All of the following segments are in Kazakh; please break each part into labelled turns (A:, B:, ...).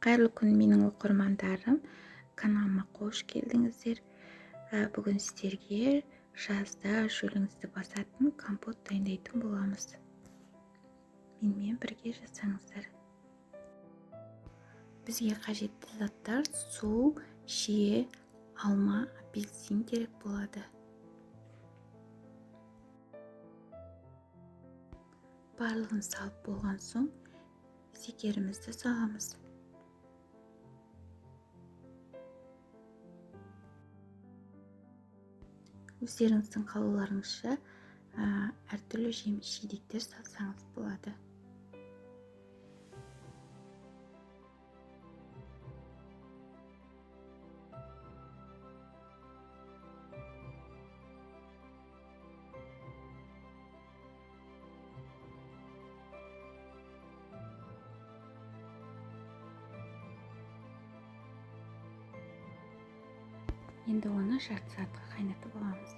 A: Қайырлы күн менің оқырмандарым, каналыма қош келдіңіздер. Бүгін сіздерге жазда шөліңізді басатын компот дайындайтын боламыз. Менімен бірге жасаңыздар. Бізге қажетті заттар су, шие, алма, апельсин керек болады. Барлығын салып болған соң зекерімізді саламыз. Өздеріңіздің қалауларыңызша әртүрлі жеміс-жидектер салсаңыз болады. Енді оны жарты сағатқа қайнатып аламыз.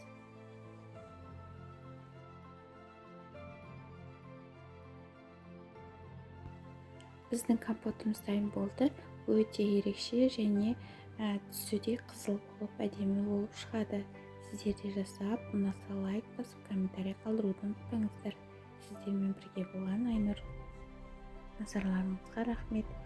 A: Біздің компотымыз дайын болды. Өте ерекше және түсі де қызыл болып, әдемі болып шығады. Сіздер де жасап, ұнаса лайк басып, комментарий қалдыруды ұмытпаңыздар. Сіздермен бірге болған Айнұр. Назарларыңызға рахмет.